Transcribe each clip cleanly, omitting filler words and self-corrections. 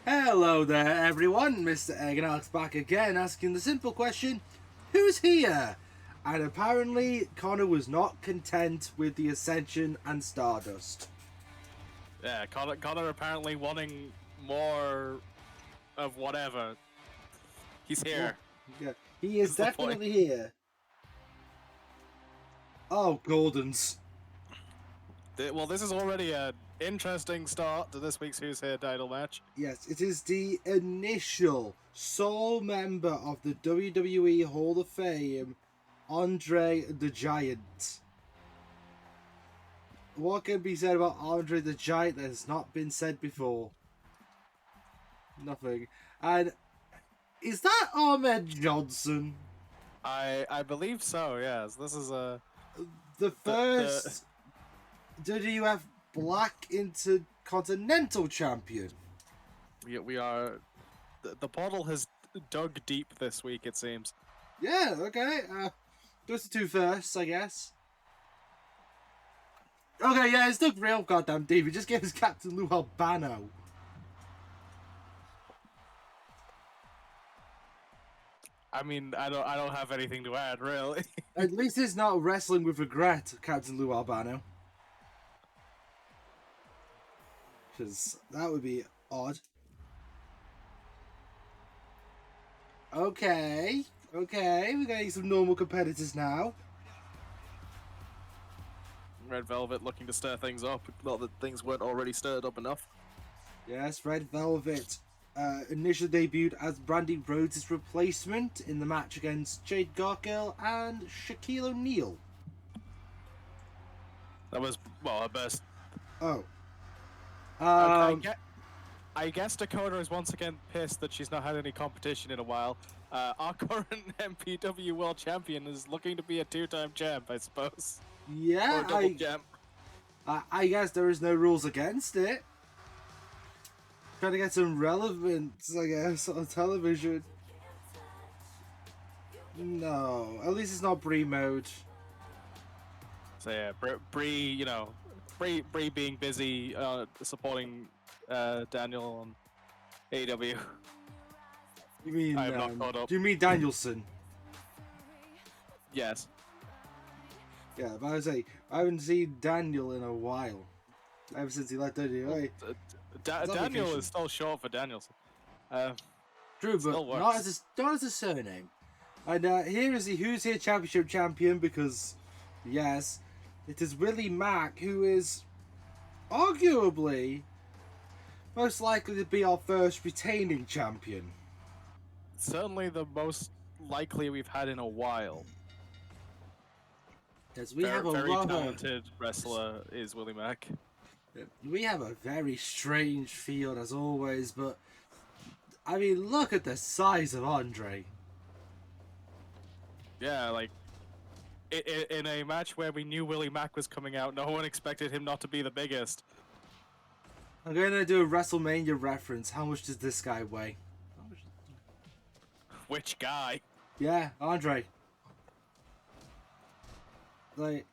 Hello there, everyone. Mr. Egg and Alex back again, asking the simple question: who's here? And apparently, Connor was not content with the Ascension and Stardust. Yeah, Connor apparently wanting more of whatever. He's here. Yeah, he is That's the point. definitely here. Oh, Gordon's. Well, this is already an interesting start to this week's Who's Here title match. Yes, it is the initial sole member of the WWE Hall of Fame, Andre the Giant. What can be said about Andre the Giant that has not been said before? Nothing. And is that Ahmed Johnson? I believe so. Yes, this is The first WWF Black Intercontinental Champion. we are the portal has dug deep this week. It seems. Yeah, okay. Those are two firsts, I guess. Okay, yeah, it's dug real, goddamn David. Just give us Captain Lou Albano. I mean, I don't have anything to add really. At least it's not wrestling with regret, Captain Lou Albano. Because that would be odd. Okay, we're getting some normal competitors now. Red Velvet looking to stir things up. Not that things weren't already stirred up enough. Yes, Red Velvet initially debuted as Brandy Rhodes' replacement in the match against Jade Gargill and Shaquille O'Neal. That was her best. Oh. I guess Dakota is once again pissed that she's not had any competition in a while. Our current MPW World Champion is looking to be a two-time champ, I suppose. Yeah, or a double champ. I guess there is no rules against it. Trying to get some relevance, I guess, on television. No, at least it's not Brie mode. So yeah, Brie being busy supporting Daniel on AEW. You mean? I have not caught up. Do you mean Danielson? Yes. Yeah, but I would say I haven't seen Daniel in a while. Ever since he left WWE. Daniel is still short for Danielson. True, but not as a surname. And here is the Who's Here Championship champion because, yes, it is Willie Mack, who is arguably most likely to be our first retaining champion. Certainly the most likely we've had in a while. Because we have a very talented wrestler is Willie Mack. We have a very strange field as always, but I mean, look at the size of Andre. Yeah, like in a match where we knew Willie Mack was coming out, no one expected him not to be the biggest. I'm gonna do a WrestleMania reference. How much does this guy weigh? Which guy? Yeah, Andre. Like,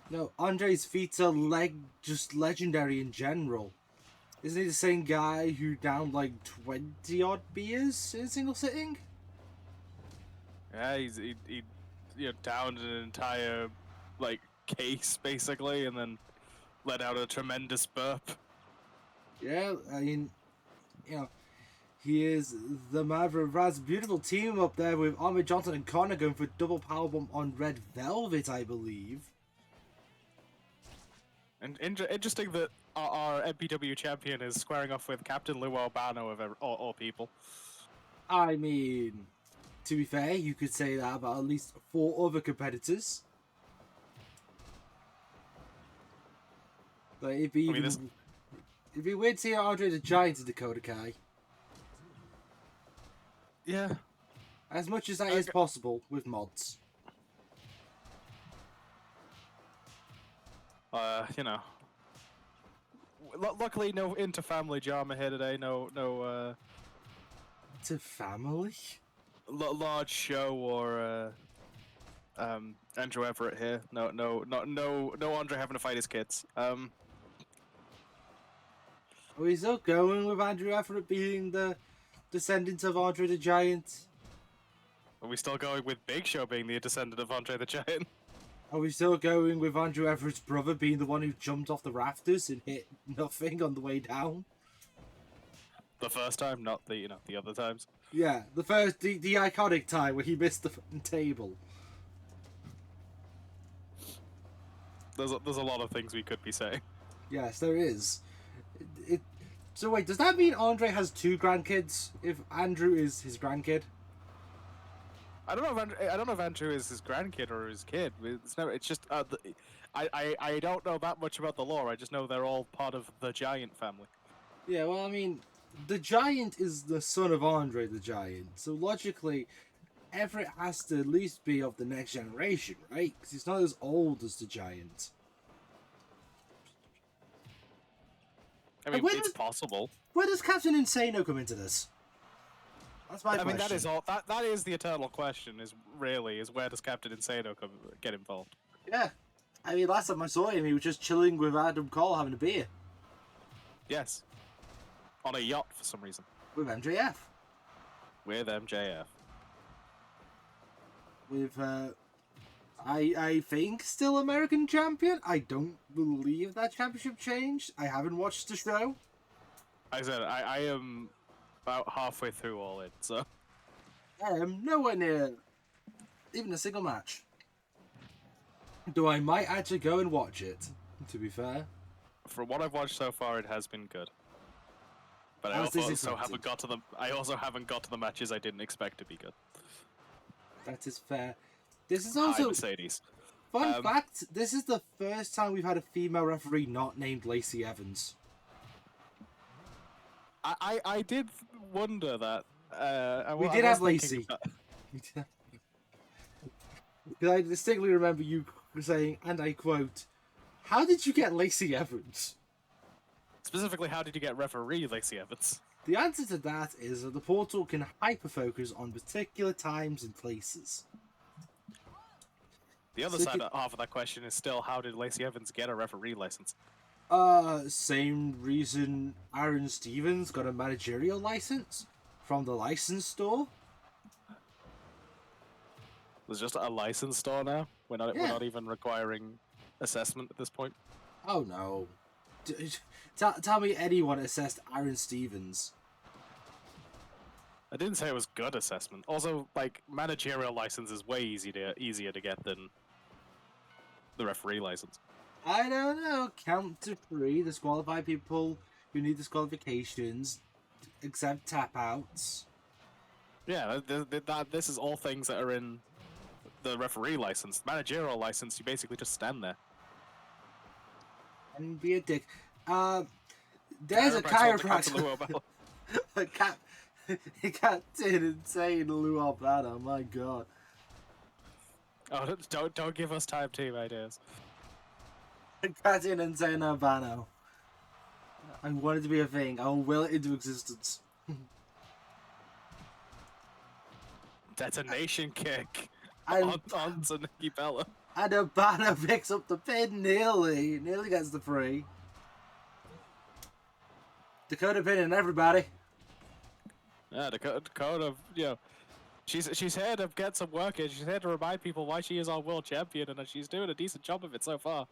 no, Andre's feats are just legendary in general. Isn't he the same guy who downed like 20 odd beers in a single sitting? Yeah, he downed an entire like case basically, and then let out a tremendous burp. Yeah, I mean, he is the mother of Raz's beautiful team up there with Ahmed Johnson and Connor going for double powerbomb on Red Velvet, I believe. And interesting that our MPW champion is squaring off with Captain Lou Albano of all people. I mean, to be fair, you could say that about at least 4 other competitors. Like, it'd be weird to see Andre the Giant in Dakota Kai. Yeah. As much as that is possible with mods. Luckily, no inter-family drama here today. No. To family? Large show or Andrew Everett here. No Andre having to fight his kids. Are we still going with Andrew Everett being the descendant of Andre the Giant? Are we still going with Big Show being the descendant of Andre the Giant? Are we still going with Andrew Everett's brother being the one who jumped off the rafters and hit nothing on the way down? The first time, not the the other times. Yeah, the iconic time where he missed the table. There's a lot of things we could be saying. Yes, there is. So wait, does that mean Andre has 2 grandkids? If Andrew is his grandkid? I don't know if Andrew is his grandkid or his kid. It's just I don't know that much about the lore. I just know they're all part of the Giant family. Yeah, well, I mean, the Giant is the son of Andre the Giant, so logically, Everett has to at least be of the next generation, right? Because he's not as old as the Giant. I mean, it's possible. Where does Captain Insano come into this? That's my question. I mean, that is all. That is the eternal question. Is where does Captain Insano get involved? Yeah, I mean, last time I saw him, he was just chilling with Adam Cole having a beer. Yes, on a yacht for some reason. With MJF. With MJF. With I think still American champion. I don't believe that championship changed. I haven't watched the show. I said I am about halfway through all it, so I am nowhere near even a single match. Though I might actually go and watch it, to be fair. From what I've watched so far, it has been good. But I also haven't got to the matches I didn't expect to be good. That is fair. This is also Mercedes. Fun fact, this is the first time we've had a female referee not named Lacey Evans. I did wonder that. We did have Lacey. I distinctly remember you saying, and I quote, "How did you get Lacey Evans?" Specifically, how did you get referee Lacey Evans? The answer to that is that the portal can hyper-focus on particular times and places. The other half of that question is still, how did Lacey Evans get a referee license? Same reason Aaron Stevens got a managerial license from the license store. There's just a license store now? We're not even requiring assessment at this point? Oh no. Tell me anyone assessed Aaron Stevens. I didn't say it was good assessment. Also, like, managerial license is way easier to get than the referee license. I don't know. Count to 3. Disqualify people who need disqualifications. Accept tap outs. Yeah, this is all things that are in the referee license. Managerial license, you basically just stand there. And be a dick. There's a chiropractor. Captain Insane Lou Albano, my god. Oh, don't give us time team ideas. Captain Insane Albano. I want it to be a thing. I will will it into existence. Detonation kick onto Nikki Bella. And Albano picks up the pin nearly gets the 3. Dakota pinning everybody. Yeah, Dakota, she's here to get some work in. She's here to remind people why she is our world champion, and she's doing a decent job of it so far.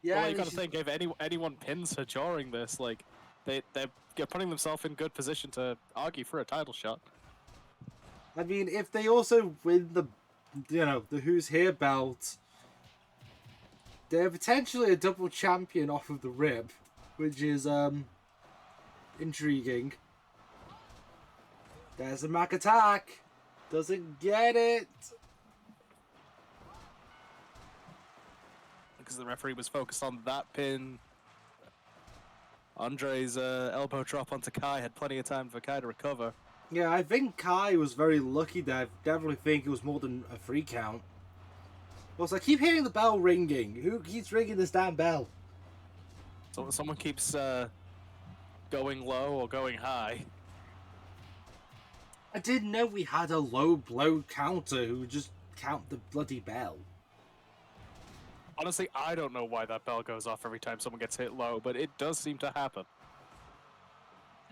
Yeah, well, you gotta think, if anyone pins her during this, like, they're putting themselves in good position to argue for a title shot. I mean, if they also win the Who's Here belt, they're potentially a double champion off of the rib, which is intriguing. There's a Mac attack. Doesn't get it. Because the referee was focused on that pin. Andre's elbow drop onto Kai had plenty of time for Kai to recover. Yeah, I think Kai was very lucky there. I definitely think it was more than a 3 count. Also, I keep hearing the bell ringing. Who keeps ringing this damn bell? So someone keeps going low or going high. I didn't know we had a low blow counter who would just count the bloody bell. Honestly, I don't know why that bell goes off every time someone gets hit low, but it does seem to happen.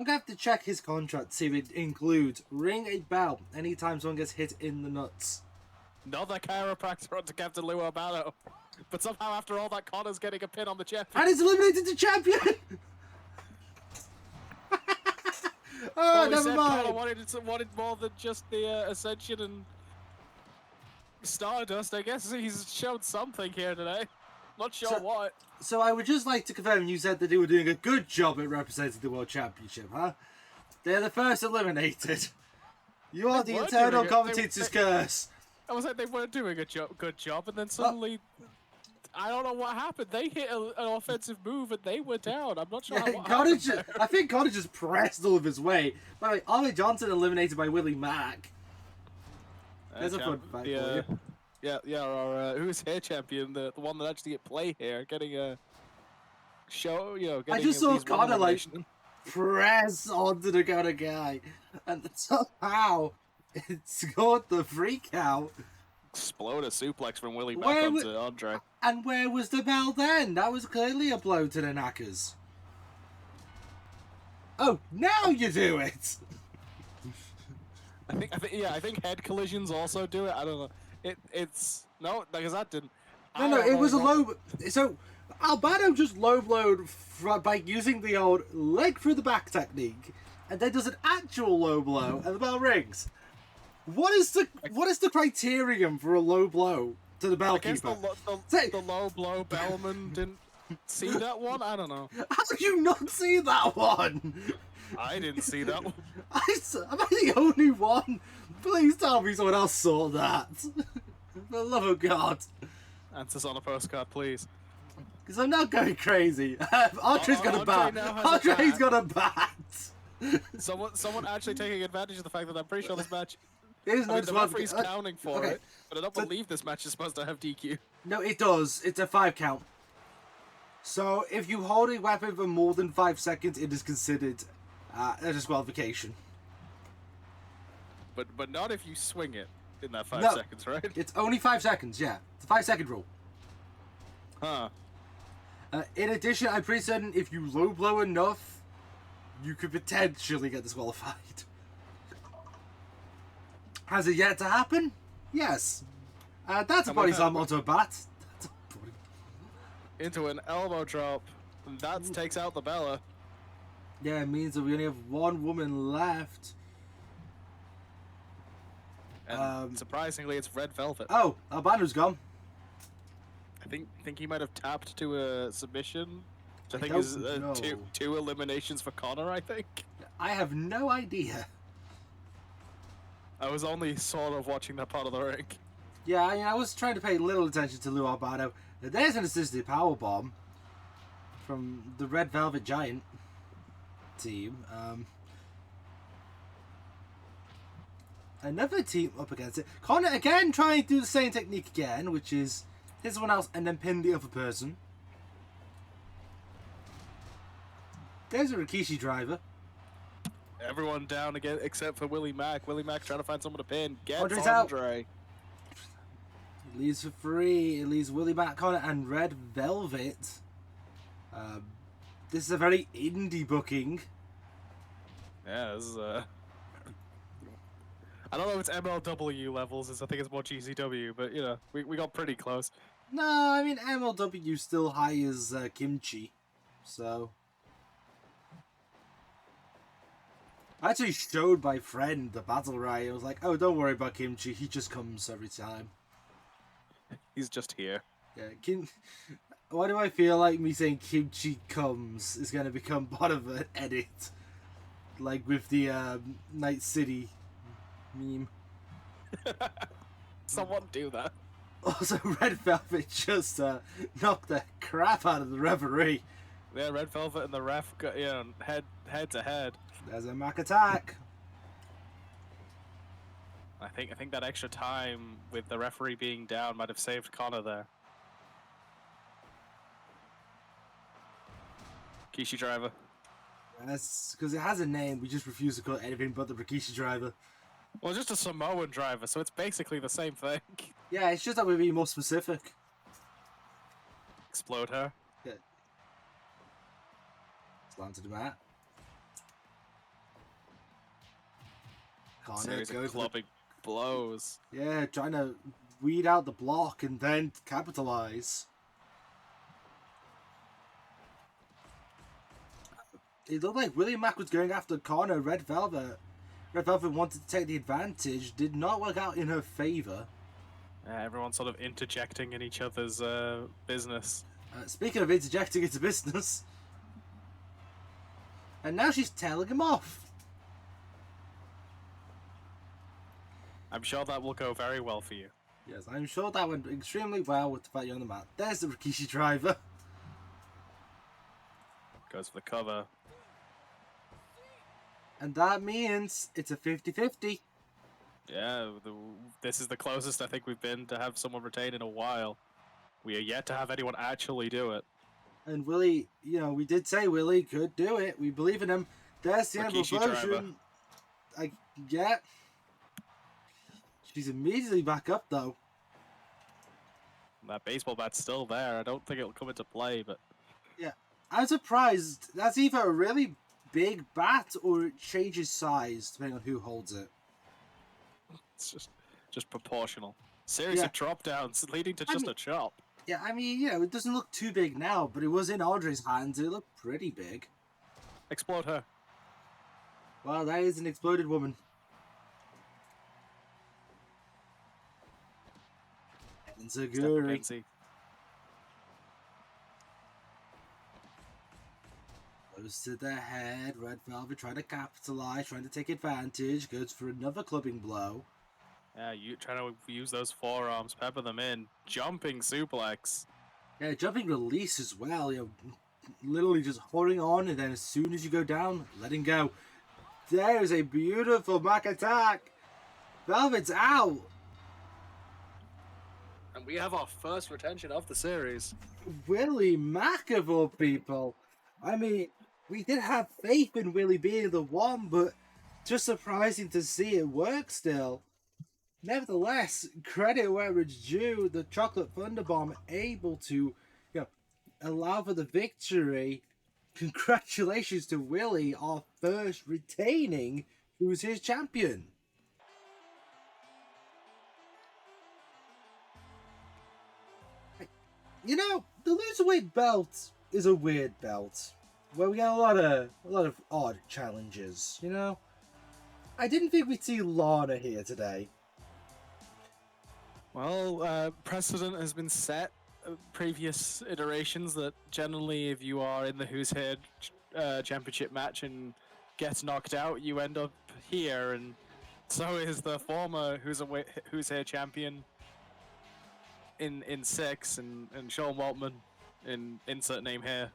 I'm gonna have to check his contract to see if it includes ring a bell anytime someone gets hit in the nuts. Not the chiropractor onto Captain Lou Albano. But somehow after all that, Connor's getting a pin on the champion. And he's eliminated the champion! Oh, never mind. Connor wanted more than just the Ascension and Stardust. I guess he's showed something here today. Not sure what. So I would just like to confirm, you said that they were doing a good job at representing the World Championship, huh? They're the first eliminated. You are the eternal commentator's curse. I was like, they weren't doing a good job, and then suddenly, I don't know what happened. They hit an offensive move, and they were down. I'm not sure what happened. I think Connor just pressed all of his way. By the way, Ollie Johnson eliminated by Willie Mack. There's a fun fact for you. Our who's hair champion, the one that actually get play here, getting a show, getting I just saw Connor like press onto the Connor guy, and somehow it scored the freak out. Explode a suplex from Willie back onto Andre. And where was the bell then? That was clearly a blow to the knackers. Oh, now you do it. I think head collisions also do it. I don't know. It's no, because that didn't. No, it was a low. So Albano just low blowed by using the old leg through the back technique, and then does an actual low blow, and the bell rings. What is the criterion for a low blow to the bell keeper? I guess the low blow bellman didn't see that one. I don't know. How did you not see that one? I didn't see that one. Am I the only one? Please tell me someone else saw that. For the love of God. Answers on a postcard, please. Because I'm not going crazy. Andre's got a bat. Andre's got a bat. Someone actually taking advantage of the fact that I'm pretty sure this match. The referee's counting for it, but I don't believe this match is supposed to have DQ. No, it does. It's a 5 count. So if you hold a weapon for more than 5 seconds, it is considered a disqualification. But not if you swing it in that 5 seconds, right? It's only 5 seconds, yeah. It's a 5-second rule. Huh. In addition, I'm pretty certain if you low blow enough, you could potentially get disqualified. Has it yet to happen? Yes. That's a body slam onto a bat. Into an elbow drop. And that takes out the Bella. Yeah, it means that we only have one woman left. And surprisingly, it's Red Velvet. Oh, Albano's gone. I think he might have tapped to a submission. Which I think is two eliminations for Connor, I think. I have no idea. I was only sort of watching that part of the ring. Yeah, I was trying to pay little attention to Lou Albano. There's an assisted powerbomb from the Red Velvet Giant team. Another team up against it. Connor again trying to do the same technique again, which is hit someone else and then pin the other person. There's a Rikishi driver. Everyone down again except for Willie Mack. Willie Mack trying to find someone to pin. Gets Andre's Andre. It leaves for free. It leaves Willie Mack, Connor, and Red Velvet. This is a very indie booking. Yeah, this is I don't know if it's MLW levels, I think it's more GCW, but we got pretty close. No, I mean MLW still hires Kimchi, so. I actually showed my friend the battle riot. I was like, "Oh, don't worry about Kimchi. He just comes every time. He's just here." Yeah, why do I feel like me saying Kimchi comes is going to become part of an edit? Like with the Night City meme. Someone do that. Also, Red Velvet just knocked the crap out of the referee. Yeah, Red Velvet and the ref got, head to head. There's a Mac attack. I think that extra time with the referee being down might have saved Connor there. Rikishi driver. That's because it has a name. We just refuse to call it anything but the Rikishi driver. Well, just a Samoan driver, so it's basically the same thing. Yeah, it's just that we're being more specific. Explode her. Yeah. Slam to the mat. Series of clubbing blows. Yeah, trying to weed out the block and then capitalize. It looked like Willie Mack was going after Connor. Red Velvet wanted to take the advantage. Did not work out in her favor. Everyone's sort of interjecting in each other's business. Speaking of interjecting into business, and now she's telling him off. I'm sure that will go very well for you. Yes, I'm sure that went extremely well with the fact you're on the mat. There's the Rikishi driver. Goes for the cover. And that means it's a 50-50. Yeah, this is the closest I think we've been to have someone retain in a while. We are yet to have anyone actually do it. And Willie, we did say Willie could do it. We believe in him. There's the end version. Yeah. She's immediately back up, though. That baseball bat's still there. I don't think it'll come into play, but... Yeah. I'm surprised. That's either a really big bat or it changes size, depending on who holds it. It's just proportional. Series of drop downs leading to a chop. Yeah, it doesn't look too big now, but it was in Audrey's hands. It looked pretty big. Explode her. Well, that is an exploded woman. Enziguri. Goes to the head. Red Velvet trying to capitalize, trying to take advantage. Goes for another clubbing blow. Yeah, you trying to use those forearms, pepper them in. Jumping suplex. Yeah, jumping release as well. Literally just holding on, and then as soon as you go down, letting go. There is a beautiful back attack. Velvet's out. And we have our first retention of the series. Willie Mack of all people. We did have faith in Willie being the one, but just surprising to see it work still. Nevertheless, credit where it's due. The Chocolate Thunderbomb able to, allow for the victory. Congratulations to Willie, our first retaining, who's his champion. The Loserweight belt is a weird belt, where we got a lot of odd challenges, I didn't think we'd see Lana here today. Well, precedent has been set. Previous iterations that generally, if you are in the Who's Here championship match and get knocked out, you end up here, and so is the former Who's Here champion in 6, and Sean Waltman in insert name here.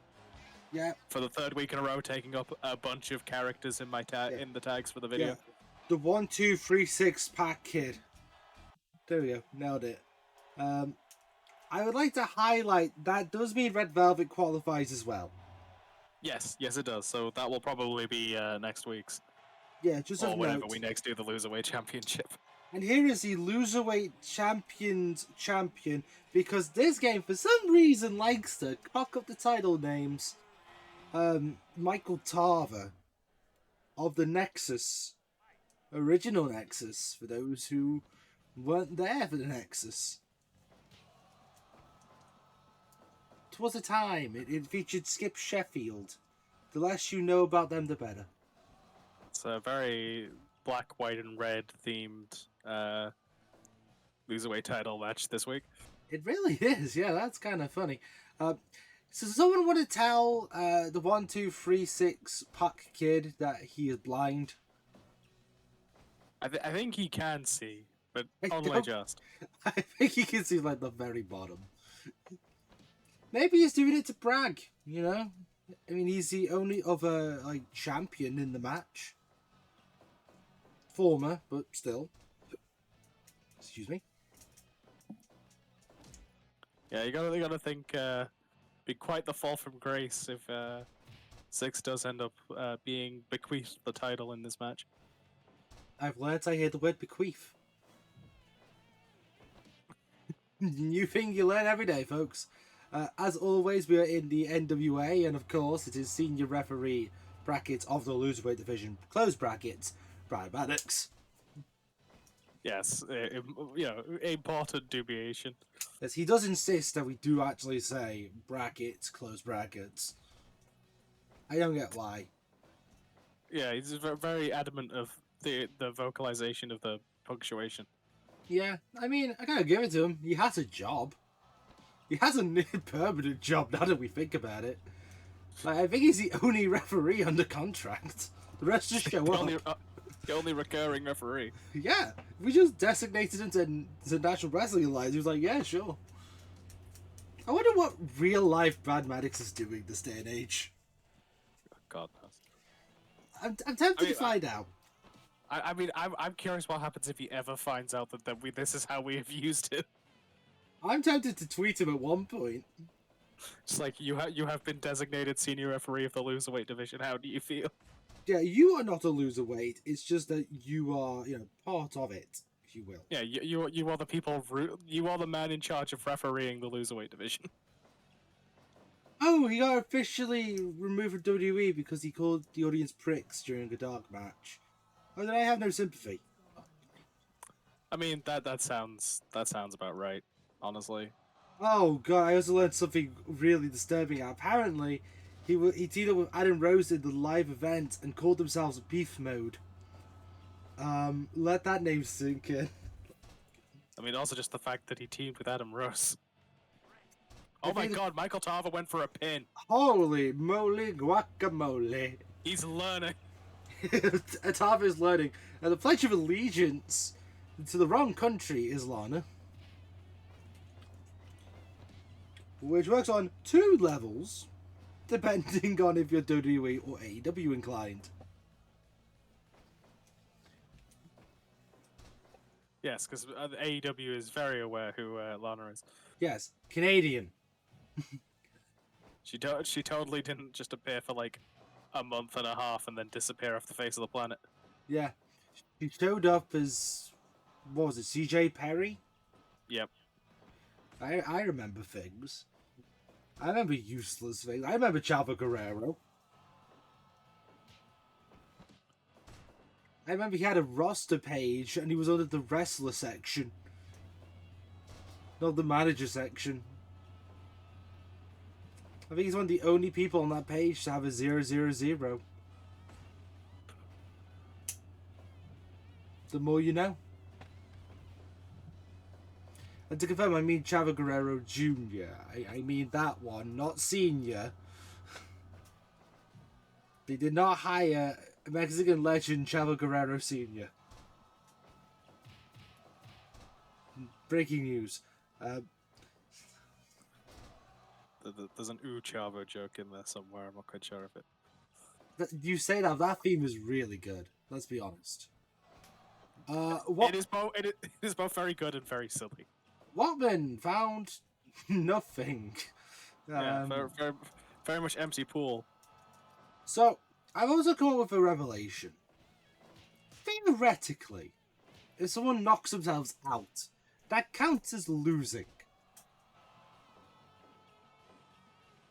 Yeah. For the 3rd week in a row, taking up a bunch of characters in my in the tags for the video. Yeah. The 1, 2, 3, 6 pack kid. There we go, nailed it. I would like to highlight that does mean Red Velvet qualifies as well. Yes, it does. So that will probably be next week's. Yeah, just or whenever we next do the Loserweight Championship. And here is the Loserweight Champion's champion, because this game, for some reason, likes to cock up the title names. Michael Tarver of the Nexus. Original Nexus, for those who weren't there for the Nexus. Twas a time. It featured Skip Sheffield. The less you know about them, the better. It's a very black, white, and red themed Loserweight title match this week. It really is. Yeah, that's kind of funny. So does someone want to tell the 1, 2, 3, 6 Puck kid that he is blind? I think he can see, but only just. I think he can see like the very bottom. Maybe he's doing it to brag, he's the only other champion in the match. Former, but still. Excuse me. Yeah, you gotta think. Be quite the fall from grace if 6 does end up being bequeathed the title in this match. I've learnt I hear the word bequeath. New thing you learn every day, folks. As always, we are in the NWA, and of course, it is senior referee brackets of the Loserweight division. Close brackets, Brian Maddox. Yes, important dubiation. Yes, he does insist that we do actually say brackets, close brackets. I don't get why. Yeah, he's very adamant of the vocalization of the punctuation. Yeah, I mean, I gotta give it to him. He has a job. He has a permanent job now that we think about it. Like, I think he's the only referee under contract. The rest just show up. The only recurring referee. Yeah, we just designated him to National Wrestling Alliance. He was like, yeah, sure. I wonder what real life Brad Maddox is doing this day and age. God knows. I'm tempted to find out. I'm curious what happens if he ever finds out that this is how we have used it. I'm tempted to tweet him at one point. It's like, you have been designated senior referee of the loserweight division. How do you feel? Yeah, you are not a loserweight. It's just that you are, part of it, if you will. Yeah, you are the people. You are the man in charge of refereeing the loserweight division. Oh, he got officially removed from WWE because he called the audience pricks during a dark match. Oh, then I have no sympathy. I mean, that sounds about right, honestly. Oh god, I also learned something really disturbing. Apparently, he teamed up with Adam Rose in the live event and called themselves Beef Mode. Let that name sink in. I mean, also just the fact that he teamed with Adam Rose. Oh my god, Michael Tarver went for a pin. Holy moly guacamole. He's learning. Tarver is learning. And the Pledge of Allegiance to the wrong country is Lana. Which works on 2 levels, depending on if you're WWE or AEW inclined. Yes, because AEW is very aware who Lana is. Yes, Canadian. She totally didn't just appear for like a month and a half and then disappear off the face of the planet. Yeah, she showed up as, what was it, CJ Perry? Yep. I remember things. I remember useless things. I remember Chavo Guerrero. I remember he had a roster page and he was under the wrestler section. Not the manager section. I think he's one of the only people on that page to have a 000. The more you know. And to confirm, I mean Chavo Guerrero Jr. I mean that one, not Senior. They did not hire Mexican legend Chavo Guerrero Sr. Breaking news. There's an ooh Chavo joke in there somewhere. I'm not quite sure of it. You say that theme is really good. Let's be honest. It is both very good and very silly. Watman found nothing. Yeah, very much empty pool. So, I've also come up with a revelation. Theoretically, if someone knocks themselves out, that counts as losing.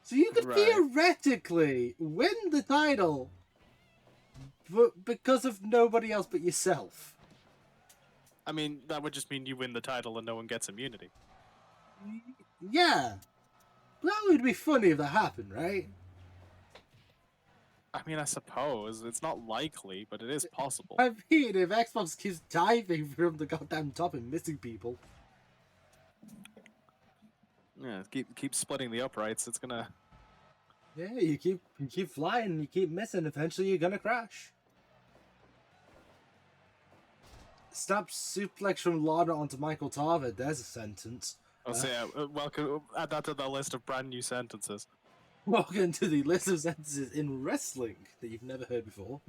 So you could theoretically win the title, but because of nobody else but yourself. I mean, that would just mean you win the title and no one gets immunity. Yeah. That would be funny if that happened, right? I mean, I suppose. It's not likely, but it is possible. I mean, if Xbox keeps diving from the goddamn top and missing people. Yeah, keep splitting the uprights, it's gonna... Yeah, you keep flying, you keep missing, eventually you're gonna crash. Snap suplex from Lana onto Michael Tarver. There's a sentence. So yeah, welcome. Add that to the list of brand new sentences. Welcome to the list of sentences in wrestling that you've never heard before.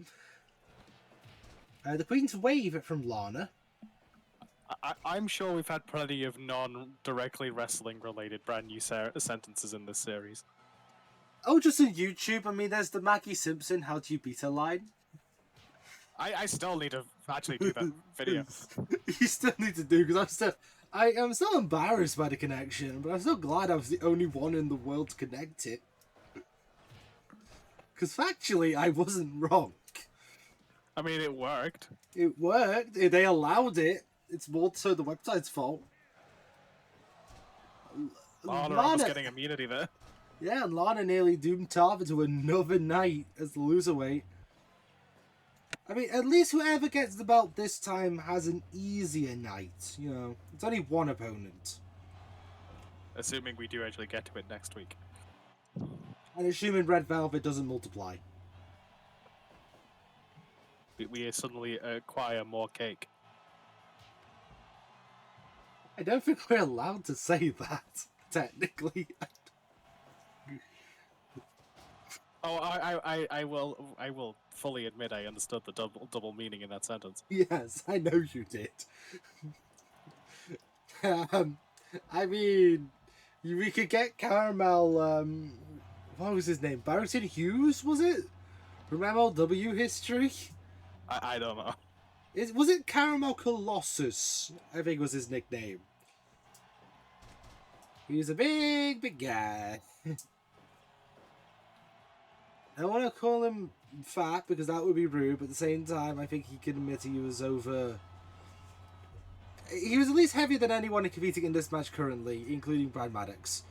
The Queen's Wave from Lana. I'm sure we've had plenty of non-directly wrestling-related brand new sentences in this series. Oh, just on YouTube. I mean, there's the Maggie Simpson "How Do You Beat a Line." I still need to actually do that video. You still need to do, because I'm still embarrassed by the connection, but I'm so glad I was the only one in the world to connect it. Because factually, I wasn't wrong. I mean, it worked. It worked. They allowed it. it's more so the website's fault. Lana almost getting immunity there. Yeah, Lana nearly doomed Tarver to another night as the loserweight. I mean, at least whoever gets the belt this time has an easier night. You know, it's only one opponent. Assuming we do actually get to it next week. And assuming Red Velvet doesn't multiply. We suddenly acquire more cake. I don't think we're allowed to say that, technically. Oh, I will fully admit I understood the double meaning in that sentence. Yes, I know you did. I mean, we could get Caramel, what was his name? Barrington Hughes, was it? From MLW history? I don't know. Was it Caramel Colossus? I think was his nickname. He was a big guy. I don't want to call him fat because that would be rude, but at the same time, I think he can admit he was over... He was at least heavier than anyone competing in this match currently, including Brad Maddox.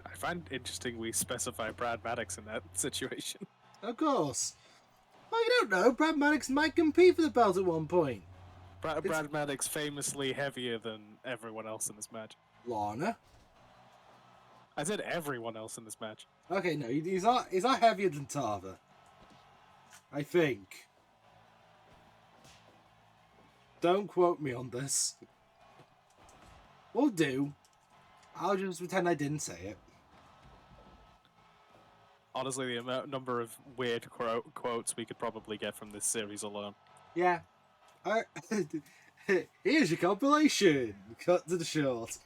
I find it interesting we specify Brad Maddox in that situation. Of course. Well, you don't know. Brad Maddox might compete for the belt at one point. Brad Maddox famously heavier than everyone else in this match. Lana? I said everyone else in this match. Okay, no, he's not heavier than Tarver. I think. Don't quote me on this. We'll do. I'll just pretend I didn't say it. Honestly, the number of weird quotes we could probably get from this series alone. Yeah. Here's your compilation. Cut to the short.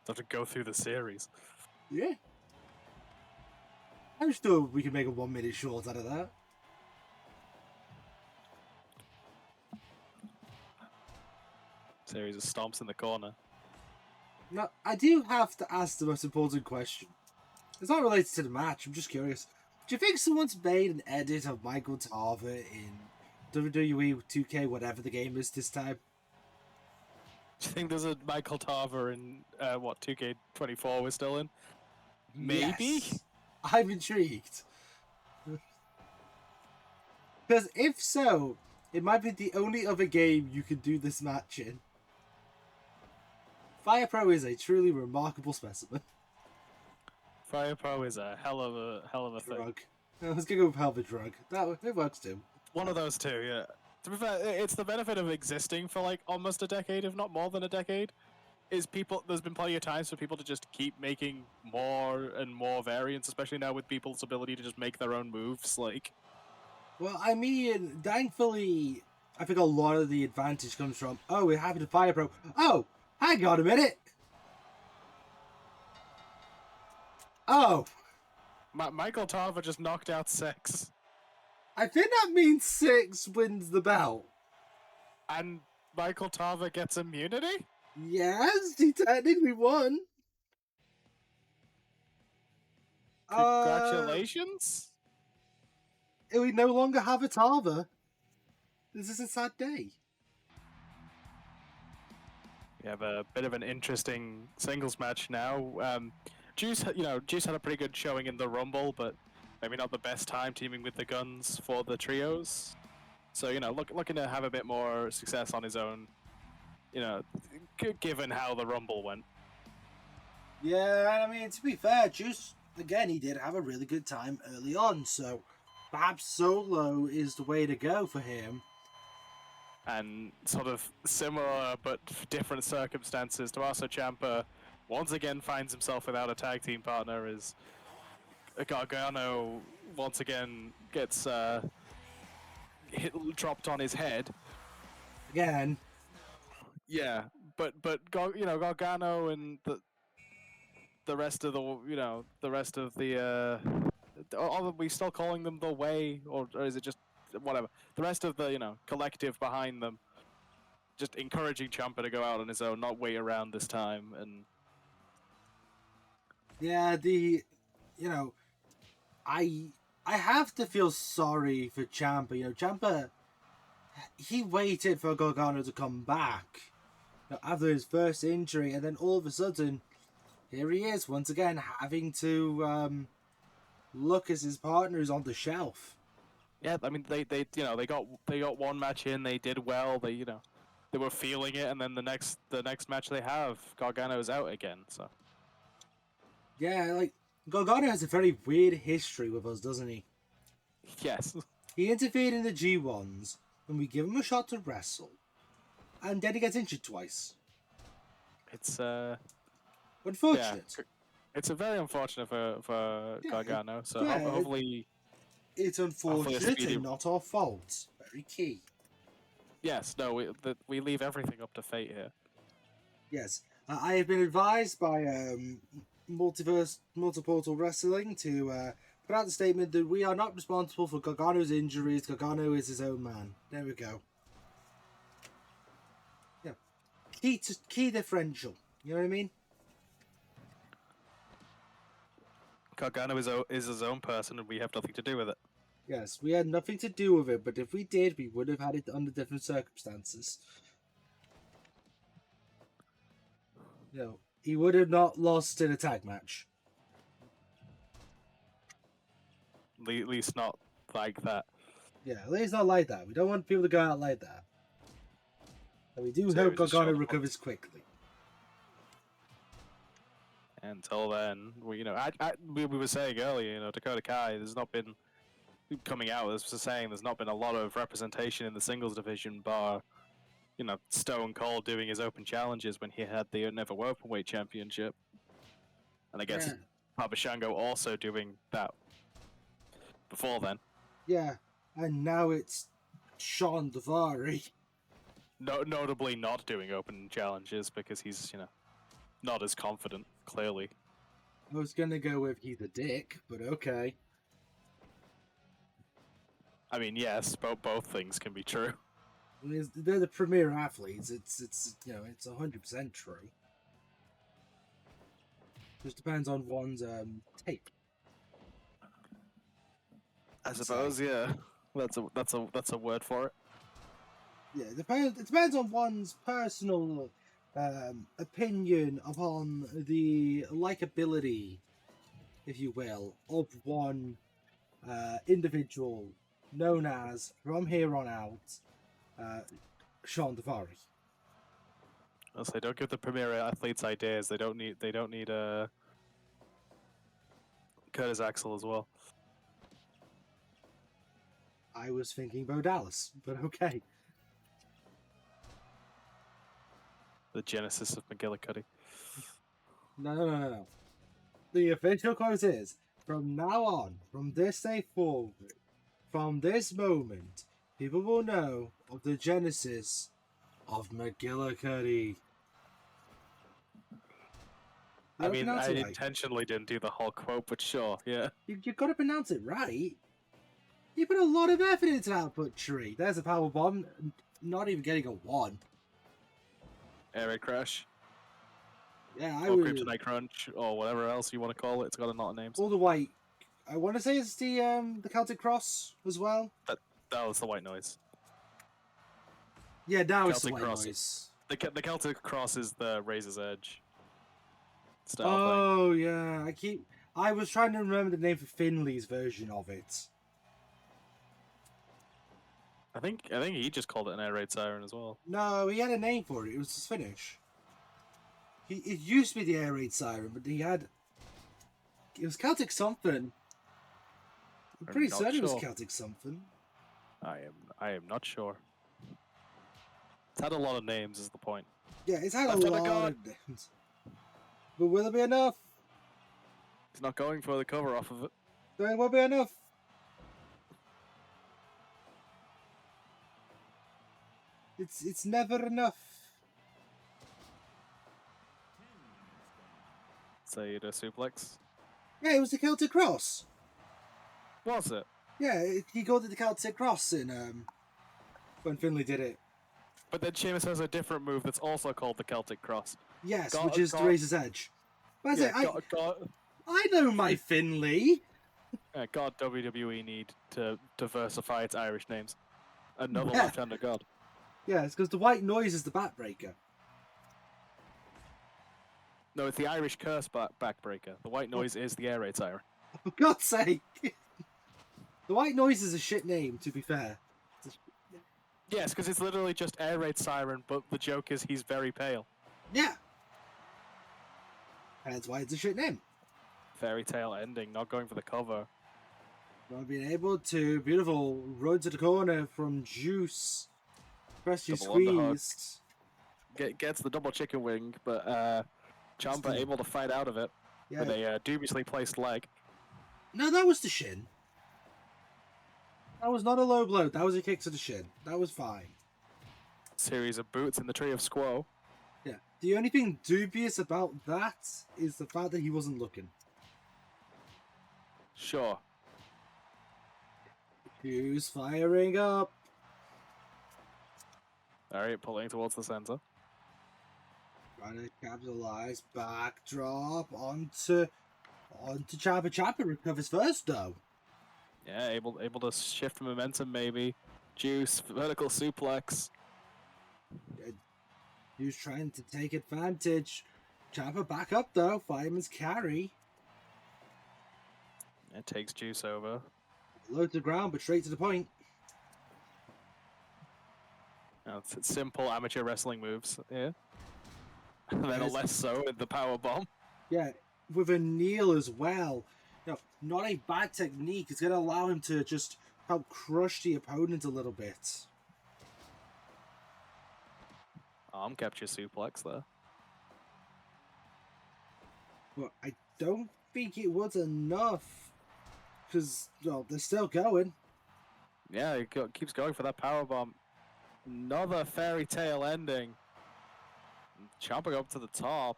Have to go through the series. Yeah. I'm sure we can make a 1 minute short out of that. Series of stomps in the corner. Now, I do have to ask the most important question. It's not related to the match, I'm just curious. Do you think someone's made an edit of Michael Tarver in WWE 2K, whatever the game is this time? Do you think there's a Michael Tarver in, 2K24 we're still in? Maybe? Yes. I'm intrigued. Because if so, it might be the only other game you can do this match in. Fire Pro is a truly remarkable specimen. Fire Pro is a hell of a drug. thing. I was gonna go with hell of a drug. It works too. One of those two, yeah. To be fair, it's the benefit of existing for like almost a decade, if not more than a decade. There's been plenty of times for people to just keep making more and more variants, especially now with people's ability to just make their own moves. Like, well, I mean, thankfully, I think a lot of the advantage comes from, oh, we're having a Fire Pro. Oh, hang on a minute. Oh. Michael Tarver just knocked out 6. I think that means 6 wins the belt. And Michael Tarver gets immunity? Yes, he technically won. Congratulations. We no longer have a Tarver. This is a sad day. We have a bit of an interesting singles match now. Juice had a pretty good showing in the Rumble, but maybe not the best time teaming with the Guns for the trios. So, looking to have a bit more success on his own, given how the Rumble went. Yeah, I mean, to be fair, Juice, again, he did have a really good time early on, so perhaps solo is the way to go for him. And sort of similar but different circumstances, Tommaso Ciampa once again finds himself without a tag team partner as Gargano once again gets dropped on his head. Again. Yeah, but Gargano and the rest of are we still calling them the Way, or is it just whatever? The rest of the collective behind them, just encouraging Ciampa to go out on his own, not wait around this time. And yeah, I have to feel sorry for Ciampa. You know, Ciampa, he waited for Gargano to come back, you know, after his first injury, and then all of a sudden, here he is once again having to look as his partner is on the shelf. Yeah, I mean they got one match in, they did well, they were feeling it, and then the next match they have, Gargano's out again. So yeah, like Gargano has a very weird history with us, doesn't he? Yes. He interfered in the G1s when we give him a shot to wrestle, and then he gets injured twice. It's unfortunate. Yeah, it's a very unfortunate for Gargano. So hopefully, it's unfortunate and not our fault. Very key. Yes, no, we leave everything up to fate here. Yes, I have been advised by Multiversal Portal Wrestling to put out the statement that we are not responsible for Gargano's injuries. Gargano is his own man. There we go. Yeah, key differential. You know what I mean? Gargano is his own person, and we have nothing to do with it. Yes, we had nothing to do with it, but if we did, we would have had it under different circumstances. You know, he would have not lost in a tag match. At least not like that. Yeah, at least not like that. We don't want people to go out like that. And we do hope Gargano recovers quickly. Until then, we were saying earlier, Dakota Kai, there's not been coming out. As was saying, there's not been a lot of representation in the singles division, bar, Stone Cold doing his open challenges when he had the Never Openweight Championship, and I guess Papa Shango also doing that before then. Yeah, and now it's Sean Daivari. Notably not doing open challenges because he's, not as confident, clearly. I was gonna go with he's a dick, but okay. I mean, yes, both things can be true. I mean, they're the premier athletes. It's 100% true. Just depends on one's take. I suppose, yeah. That's a word for it. Yeah, it depends on one's personal opinion upon the likability, if you will, of one individual known as, from here on out, Sean Daivari. I'll say, don't give the premier athletes ideas. They don't need Curtis Axel as well. I was thinking Bo Dallas, but okay. The genesis of McGillicuddy. No. The official quote is, from now on, from this day forward, from this moment, people will know of the genesis of McGillicuddy. I mean, I intentionally didn't do the whole quote, but sure, yeah. You've got to pronounce it right. You put a lot of effort into that butchery. There's a power bomb, not even getting a 1. Air raid crash. Yeah, or Kryptonite Crunch, or whatever else you want to call it. It's got a lot of names. All the white. I want to say it's the Celtic Cross as well. That was the white noise. Yeah, now it's the white noise. The Celtic Cross is the Razor's Edge style thing. Oh yeah, I was trying to remember the name for Finley's version of it. I think he just called it an air raid siren as well. No, he had a name for it. It was his finish. It used to be the air raid siren, but it was Celtic something. I'm pretty certain it was Celtic something. I am not sure. It's had a lot of names, is the point. Yeah, it's had a lot of names. But will it be enough? It's not going for the cover off of it. There will be enough. It's never enough. Say the suplex. Yeah, it was the Celtic Cross. Was it? Yeah, he called it the Celtic Cross in when Finley did it. But then Sheamus has a different move that's also called the Celtic Cross. Yes, which is the Razor's Edge. I know my Finley. God, WWE need to diversify its Irish names. Another left-hander god. Yeah, it's because the White Noise is the backbreaker. No, it's the Irish curse backbreaker. The White Noise is the air raid siren. For God's sake! The White Noise is a shit name, to be fair. Yes, because it's literally just air raid siren, but the joke is he's very pale. Yeah! That's why it's a shit name. Fairy tale ending, not going for the cover. Not being able to. Beautiful road to the corner from Juice. Pressure squeezed. Gets the double cicken wing, but Ciampa able to fight out of it with a dubiously placed leg. No, that was the shin. That was not a low blow. That was a kick to the shin. That was fine. Series of boots in the tree of Squo. Yeah. The only thing dubious about that is the fact that he wasn't looking. Sure. Who's firing up? Alright, pulling towards the center. Trying to capitalize. Backdrop onto Ciampa. Ciampa recovers first though. Yeah, able to shift momentum maybe. Juice, vertical suplex. Who's trying to take advantage. Ciampa back up though. Fireman's carry. It takes Juice over. Low to the ground, but straight to the point. No, it's simple amateur wrestling moves. Yeah. And then a less so with the power bomb. Yeah, with a kneel as well. You know, not a bad technique. It's going to allow him to just help crush the opponent a little bit. Arm capture suplex there. But I don't think it was enough. Because, well, they're still going. Yeah, he keeps going for that power bomb. Another fairy tale ending. Ciampa up to the top.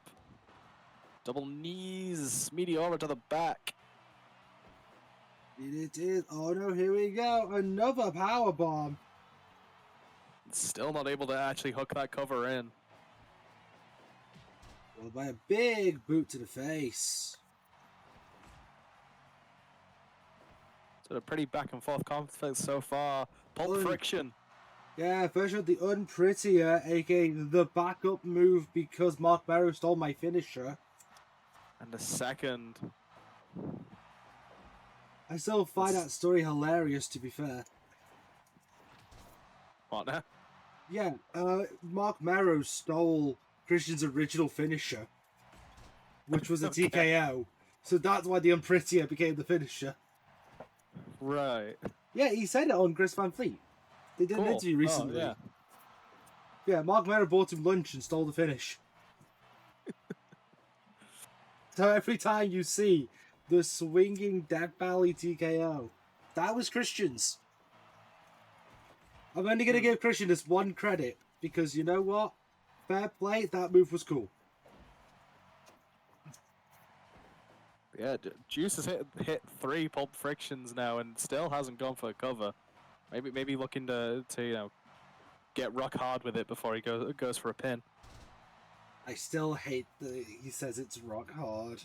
Double knees. Meteora to the back. It is. Oh no, here we go. Another power bomb. Still not able to actually hook that cover in. Followed by a big boot to the face. So a pretty back and forth conflict so far. Pulp friction. Yeah, first shot the unprettier, aka the backup move because Mark Barrow stole my finisher. And the second. I still find that story hilarious, to be fair. What now? Yeah, Mark Barrow stole Christian's original finisher, which was a TKO. So that's why the unprettier became the finisher. Right. Yeah, he said it on Chris Van Fleet. They did an interview recently. Oh, yeah, Mark Barrow bought him lunch and stole the finish. So every time you see the swinging Death Valley TKO, that was Christian's. I'm only going to give Christian this one credit, because you know what? Fair play, that move was cool. Yeah, Juice has hit 3 pulp frictions now and still hasn't gone for a cover. Maybe looking to you know, get rock hard with it before he goes for a pin. I still hate that he says it's rock hard.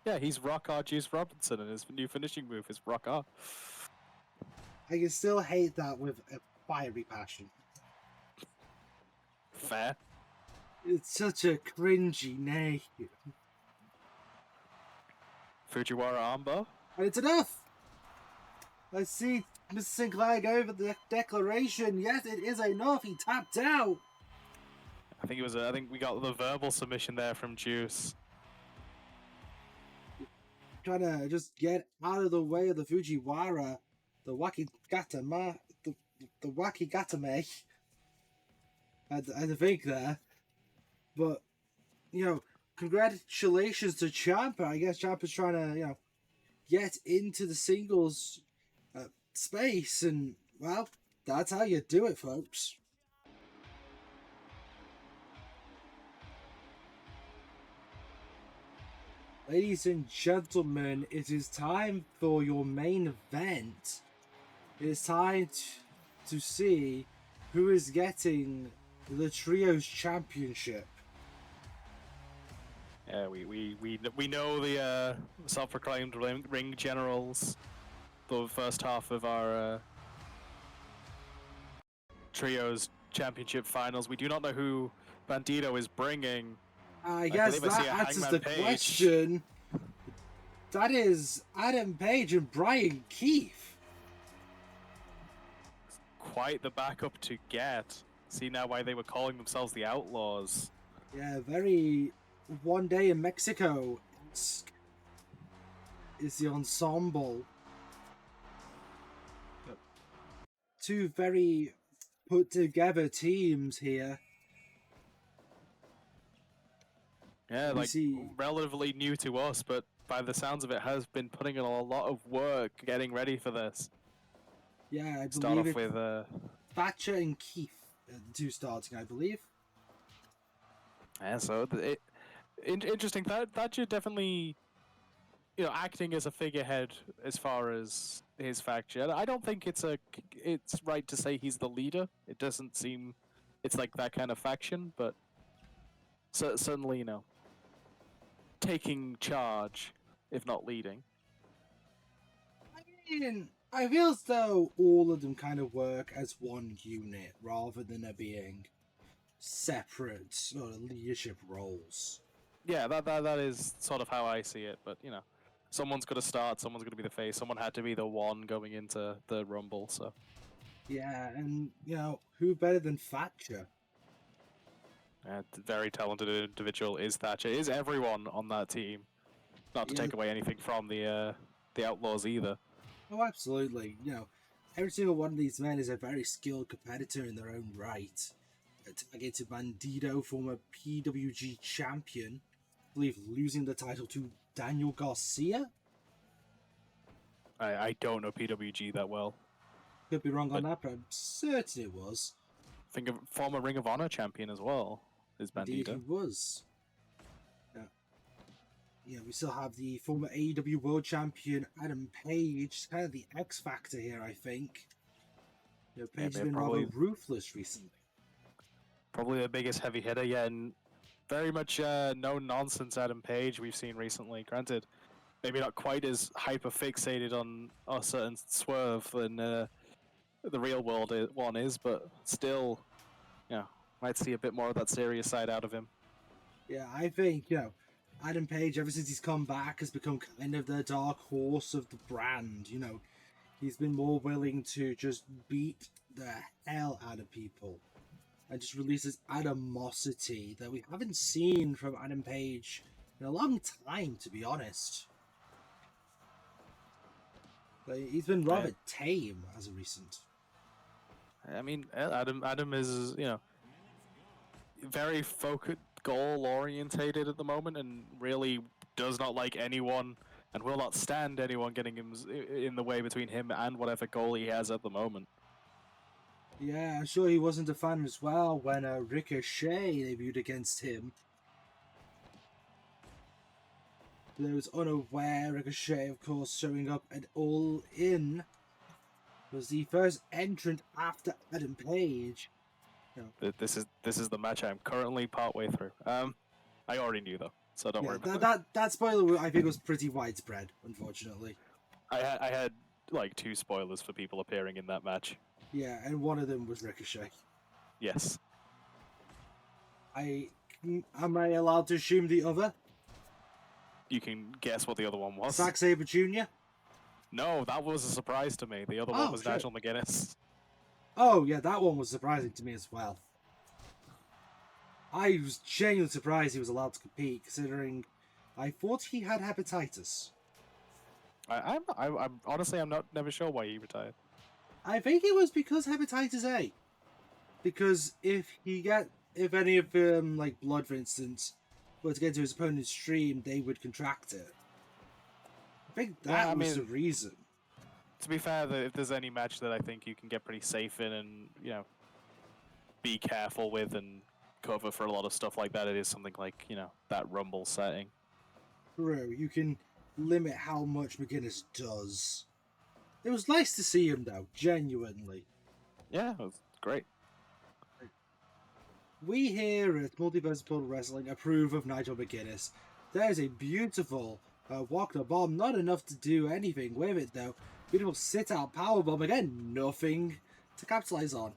Yeah, he's rock hard Juice Robinson, and his new finishing move is rock hard. I can still hate that with a fiery passion. Fair. It's such a cringy name. Fujiwara armbar. And it's enough! I see Mr. Sinclair go over the declaration. Yes, it is enough. He tapped out. I think we got the verbal submission there from Juice. Trying to just get out of the way of the Fujiwara, the wacky gatame. I had to think there, but you know, congratulations to Ciampa. I guess Ciampa's trying to get into the singles space, and well, that's how you do it, folks. Ladies and gentlemen, it is time for your main event. It is time to see who is getting the Trios Championship. Yeah, we know the self-proclaimed ring generals. The first half of our trios championship finals. We do not know who Bandito is bringing. I guess that answers the question. That is Adam Page and Brian Keith. Quite the backup to get. See now why they were calling themselves the Outlaws. Yeah, very One Day in Mexico is the ensemble. Two very put together teams here. Yeah, like relatively new to us, but by the sounds of it, has been putting in a lot of work getting ready for this. Yeah, I believe start off with Thatcher and Keith, the two starting, I believe. Yeah, so interesting. Thatcher definitely, acting as a figurehead as far as his faction. I don't think it's right to say he's the leader. It doesn't seem it's like that kind of faction, but certainly, taking charge, if not leading. I feel as though all of them kind of work as one unit rather than there being separate sort of leadership roles. Yeah, that is sort of how I see it, but someone's got to start, someone's going to be the face, someone had to be the one going into the Rumble, so. Yeah, and, who better than Thatcher? Very talented individual is Thatcher, is everyone on that team. Not to take away anything from the Outlaws either. Oh, absolutely. Every single one of these men is a very skilled competitor in their own right. Targeted Bandito, former PWG champion, I believe losing the title to Daniel Garcia. I don't know PWG that well. Could be wrong on that, but I'm certain it was. I think a former Ring of Honor champion as well is Bandito. Indeed, he was. Yeah, we still have the former AEW World Champion Adam Page, kind of the X Factor here, I think. Page has been rather ruthless recently. Probably the biggest heavy hitter, yeah, and very much no nonsense Adam Page we've seen recently. Granted, maybe not quite as hyper fixated on a certain swerve than the real world one is, but still, might see a bit more of that serious side out of him. Yeah, I think, Adam Page, ever since he's come back, has become kind of the dark horse of the brand. He's been more willing to just beat the hell out of people and just release this animosity that we haven't seen from Adam Page in a long time, to be honest. He's been rather tame as a recent. I mean, Adam is, very focused, goal-orientated at the moment, and really does not like anyone and will not stand anyone getting him in the way between him and whatever goal he has at the moment. Yeah, I'm sure he wasn't a fan as well when Ricochet debuted against him. For those unaware, Ricochet, of course, showing up at All In, was the first entrant after Adam Page. This is the match I'm currently partway through. I already knew though, so don't worry about it. That spoiler I think was pretty widespread, unfortunately. I had like 2 spoilers for people appearing in that match. Yeah, and one of them was Ricochet. Yes. Am I allowed to assume the other? You can guess what the other one was. Zack Sabre Jr.? No, that was a surprise to me. The other one was Nigel McGuinness. Oh, yeah, that one was surprising to me as well. I was genuinely surprised he was allowed to compete, considering I thought he had hepatitis. I'm honestly, I'm never sure why he retired. I think it was because hepatitis A. Because if any of them, like blood, for instance, were to get into his opponent's stream, they would contract it. I think that was the reason. To be fair, if there's any match that I think you can get pretty safe in and, be careful with and cover for a lot of stuff like that, it is something like, that Rumble setting. True, you can limit how much McGuinness does. It was nice to see him, though, genuinely. Yeah, it was great. We here at Multiversal Portal Wrestling approve of Nigel McGuinness. There's a beautiful Wagner bomb. Not enough to do anything with it, though. Beautiful sit-out power bomb. Again, nothing to capitalize on.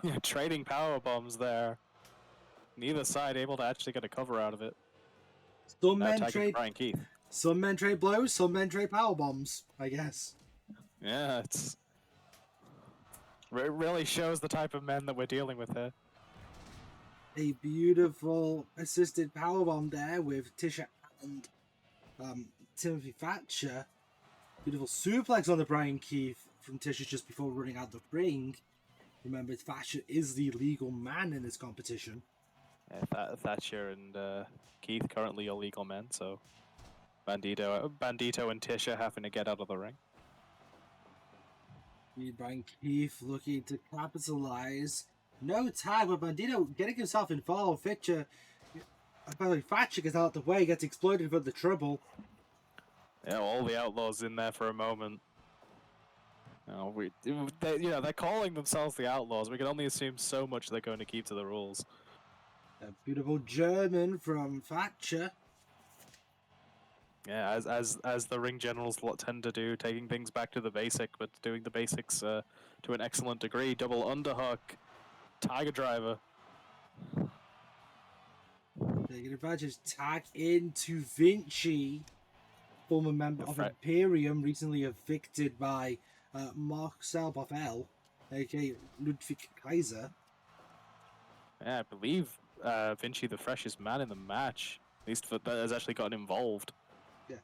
Yeah, trading power bombs there. Neither side able to actually get a cover out of it. Some men trade Brian Keith. Some men trade blows, some men trade power bombs, I guess. Yeah, it really shows the type of men that we're dealing with here. A beautiful assisted power bomb there with Tisha and Timothy Thatcher. Beautiful suplex on the Brian Keith from Tisha just before running out the ring. Remember, Thatcher is the legal man in this competition. Yeah, Thatcher and Keith currently illegal men, so Bandito and Tisha having to get out of the ring. Brian Keith looking to capitalize. No tag, but Bandito getting himself involved. Thatcher gets out of the way, gets exploited for the trouble. Yeah, all the Outlaws in there for a moment. They're calling themselves the Outlaws. We can only assume so much they're going to keep to the rules. A beautiful German from Thatcher. Yeah, as the ring generals tend to do, taking things back to the basic, but doing the basics to an excellent degree. Double underhook, Tiger Driver. Taking advantage, tag into Vinci, former member of Imperium, recently evicted by Marcel Boffel, aka Ludwig Kaiser. Yeah, I believe Vinci the freshest man in the match, at least that has actually gotten involved. Yeah.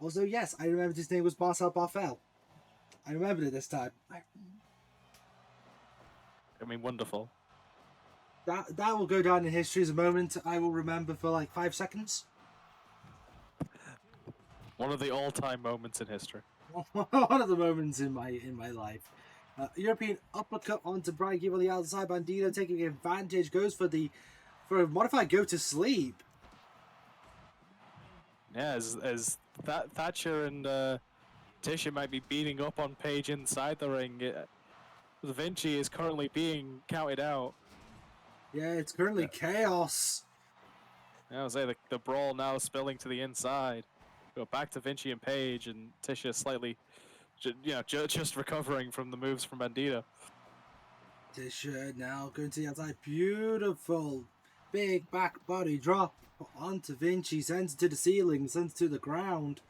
Also, yes, I remember his name was Marcel Boffel. I remembered it this time. I mean, wonderful. That will go down in history as a moment I will remember for like 5 seconds. One of the all-time moments in history. One of the moments in my life. European uppercut onto Brian Keith on the outside. Bandito taking advantage, goes for a modified go to sleep. Yeah, as Thatcher and Tisha might be beating up on Paige inside the ring. Vinci is currently being counted out. Yeah, it's currently chaos. I would say the brawl now spilling to the inside. Go back to Vinci and Paige, and Tisha slightly, just recovering from the moves from Bandito. Tisha now going to the outside. Beautiful big back body drop onto Vinci. Sends it to the ceiling, sends it to the ground.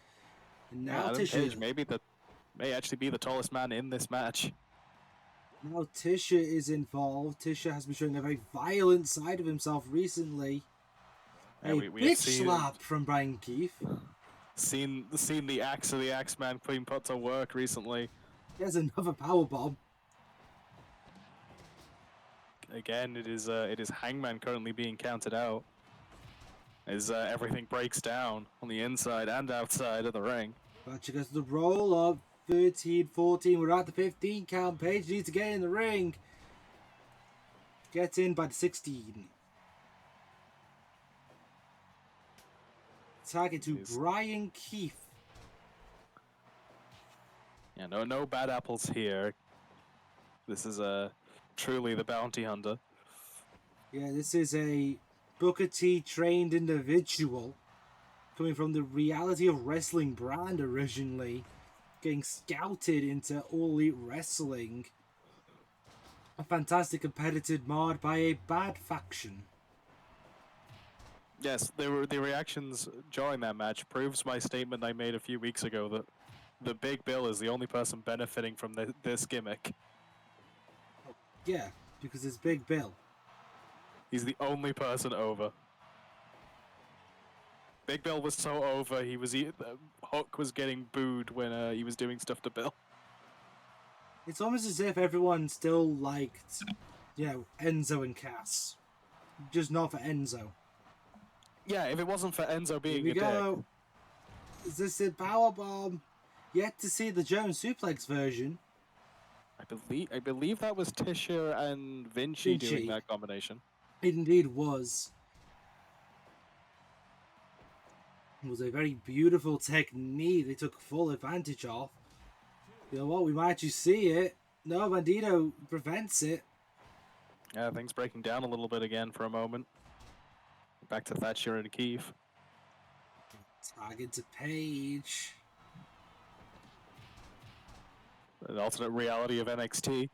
And now Tisha Paige may actually be the tallest man in this match. Now Tisha is involved. Tisha has been showing a very violent side of himself recently. Yeah, a bitch slap from Brian Keith. Seen the axe of the Axeman being put to work recently. There's another powerbomb. Again, it is Hangman currently being counted out. As everything breaks down on the inside and outside of the ring. Thatcher gets the roll up. 13, 14, we're at the 15 count. Paige needs to get in the ring. Gets in by the 16. Target to Brian Keith. Yeah, no bad apples here. This is truly the bounty hunter. Yeah, this is a Booker T trained individual coming from the Reality of Wrestling brand originally, getting scouted into All Elite Wrestling. A fantastic competitor marred by a bad faction. Yes, the reactions during that match proves my statement I made a few weeks ago that the Big Bill is the only person benefiting from this gimmick. Yeah, because it's Big Bill. He's the only person over. Big Bill was so over, Hook was getting booed when he was doing stuff to Bill. It's almost as if everyone still liked, Enzo and Cass. Just not for Enzo. Yeah, if it wasn't for Enzo being Here we go. Is this a powerbomb? Yet to see the German suplex version. I believe that was Tisha and Vinci doing that combination. It indeed was. It was a very beautiful technique they took full advantage of. You know what? We might actually see it. No, Bandito prevents it. Yeah, things breaking down a little bit again for a moment. Back to Thatcher and Keith. Tag into Paige. An alternate reality of NXT.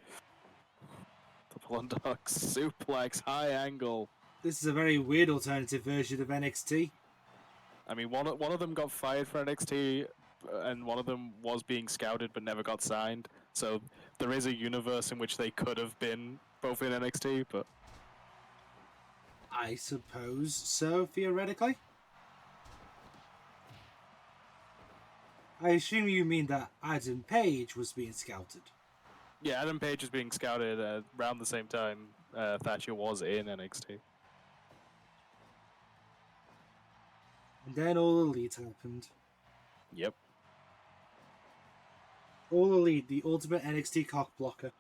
Double underhook, suplex, high angle. This is a very weird alternative version of NXT. I mean, one of them got fired for NXT, and one of them was being scouted but never got signed. So there is a universe in which they could have been both in NXT, but I suppose so, theoretically. I assume you mean that Adam Page was being scouted. Yeah, Adam Page was being scouted around the same time Thatcher was in NXT. And then All Elite happened. Yep. All Elite, the ultimate NXT cock blocker.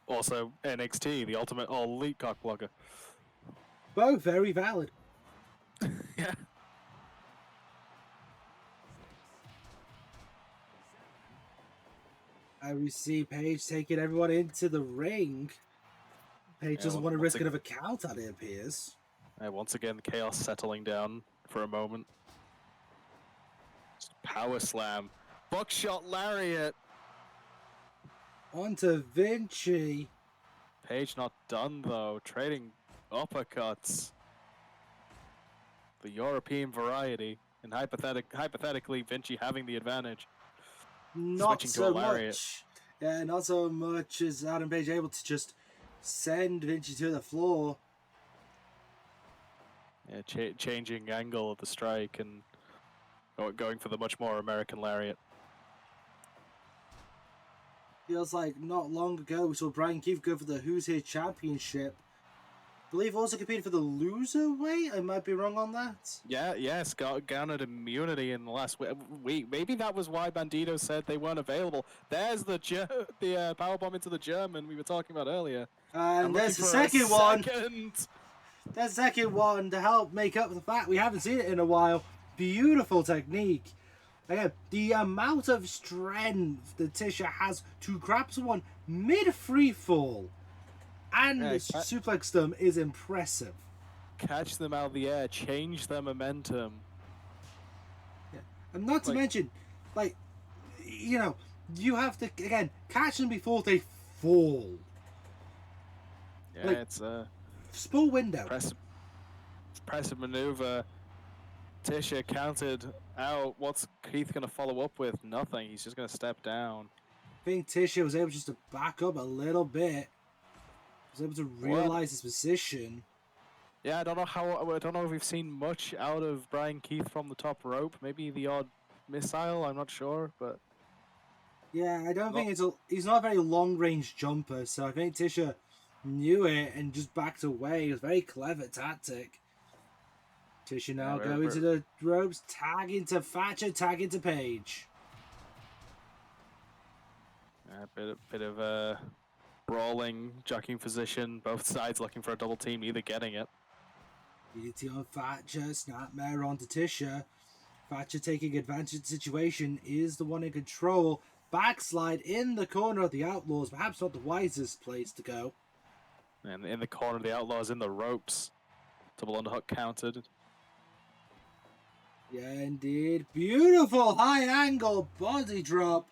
Also, NXT, the ultimate All Elite cock blocker. Both very valid. Yeah. We see Paige taking everyone into the ring. Paige doesn't want to risk another count out, it appears. Once again, chaos settling down for a moment. Just power slam. Buckshot lariat. Onto Vinci. Paige not done, though. Trading uppercuts. The European variety. And hypothetically, Vinci having the advantage. Not so much. Yeah, not so much as Adam Page able to just send Vinci to the floor. Yeah, changing angle of the strike and going for the much more American lariat. Feels like not long ago we saw Brian Keith go for the Who's Here Championship. I believe also competed for the loser weight. I might be wrong on that. Yes, garnered immunity in the last week. Maybe that was why Bandito said they weren't available. There's the powerbomb into the German we were talking about earlier. And there's the second one. There's the second one to help make up for the fact we haven't seen it in a while. Beautiful technique. Again, the amount of strength that Tisha has to grab someone mid-free fall and suplex them is impressive. Catch them out of the air, change their momentum. Yeah. And not to mention, you have to, again, catch them before they fall. Yeah, it's a small window. Impressive maneuver. Tisha counted out. What's Keith going to follow up with? Nothing. He's just going to step down. I think Tisha was able just to back up a little bit. Was able to realize his position. Yeah, I don't know if we've seen much out of Brian Keith from the top rope. Maybe the odd missile. I'm not sure, but yeah, I don't think he's not a very long range jumper. So I think Tisha knew it and just backed away. It was a very clever tactic. Tisha now going to the ropes, tag into Thatcher, tag into Paige. A bit of a brawling, jockeying position. Both sides looking for a double team, either getting it. DDT on Thatcher, snapmare onto Tisha. Thatcher taking advantage of the situation, is the one in control. Backslide in the corner of the Outlaws, perhaps not the wisest place to go. And in the corner of the Outlaws, in the ropes. Double underhook counted. Yeah, indeed. Beautiful high angle body drop.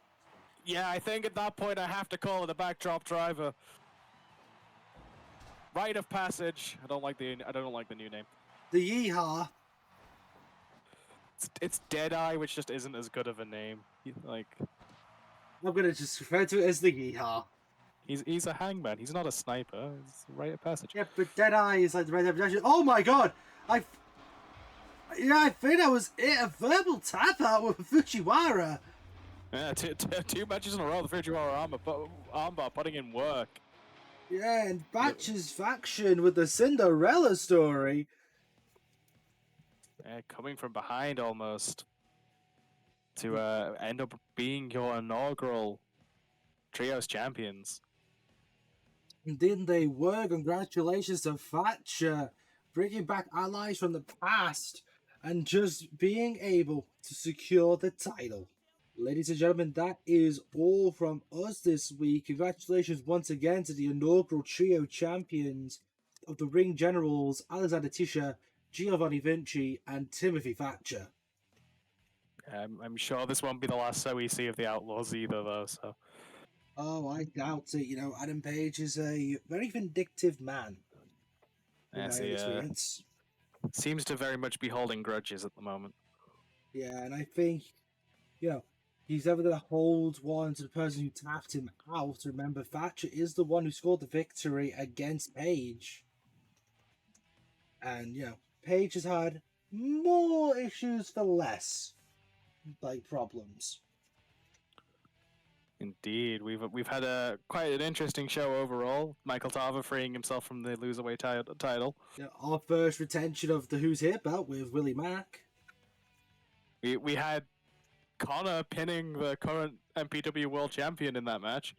Yeah, I think at that point I have to call it a backdrop driver. Rite of passage. I don't like the new name. The Yeehaw. It's Deadeye, which just isn't as good of a name. I'm gonna just refer to it as the Yeehaw. He's a hangman. He's not a sniper. It's a rite of passage. Yeah, but Deadeye is like the right definition. Oh my god! I think that was it. A verbal tap out with Fujiwara. Yeah, two matches in a row. The Fujiwara armbar putting in work. Yeah, and Batch's faction with the Cinderella story. Yeah, coming from behind almost to end up being your inaugural Trios champions. Indeed they were. Congratulations to Thatcher, bringing back allies from the past and just being able to secure the title. Ladies and gentlemen, that is all from us this week. Congratulations once again to the inaugural trio champions of the Ring Generals, Alexander Tisha, Giovanni Vinci, and Timothy Thatcher. I'm sure this won't be the last show we see of the Outlaws either, though. So. Oh, I doubt it. You know, Adam Page is a very vindictive man. In my experience. Seems to very much be holding grudges at the moment. Yeah, and I think, you know, he's ever going to hold one to the person who tapped him out. Remember, Thatcher is the one who scored the victory against Page. And, you know, Page has had more issues for less, like, problems. Indeed, we've had quite an interesting show overall. Michael Tarver freeing himself from the Loserweight title. Yeah, our first retention of the Who's Here belt with Willie Mack. We had Connor pinning the current MPW World Champion in that match.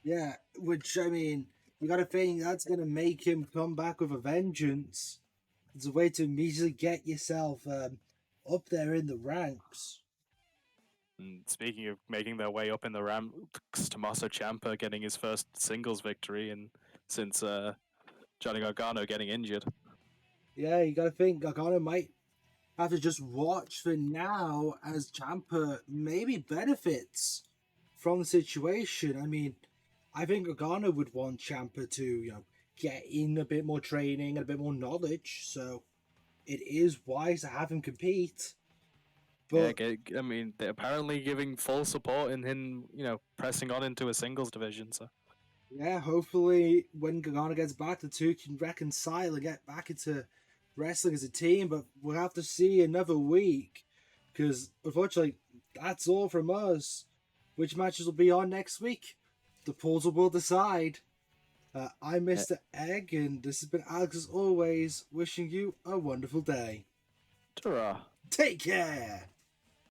Yeah, which, I mean, you gotta think that's gonna make him come back with a vengeance. It's a way to immediately get yourself up there in the ranks. And speaking of making their way up in the ranks, Tommaso Ciampa getting his first singles victory since Johnny Gargano getting injured. Yeah, you gotta think Gargano might have to just watch for now as Ciampa maybe benefits from the situation. I mean, I think Gargano would want Ciampa to, you know, get in a bit more training and a bit more knowledge, so it is wise to have him compete. But yeah, I mean, they're apparently giving full support in him, you know, pressing on into a singles division. So yeah, hopefully when Gargano gets back, the two can reconcile and get back into wrestling as a team. But we'll have to see another week because unfortunately, that's all from us. Which matches will be on next week? The portal will decide. I'm Mr. Egg, and this has been Alex as always, wishing you a wonderful day. Ta-ra. Take care!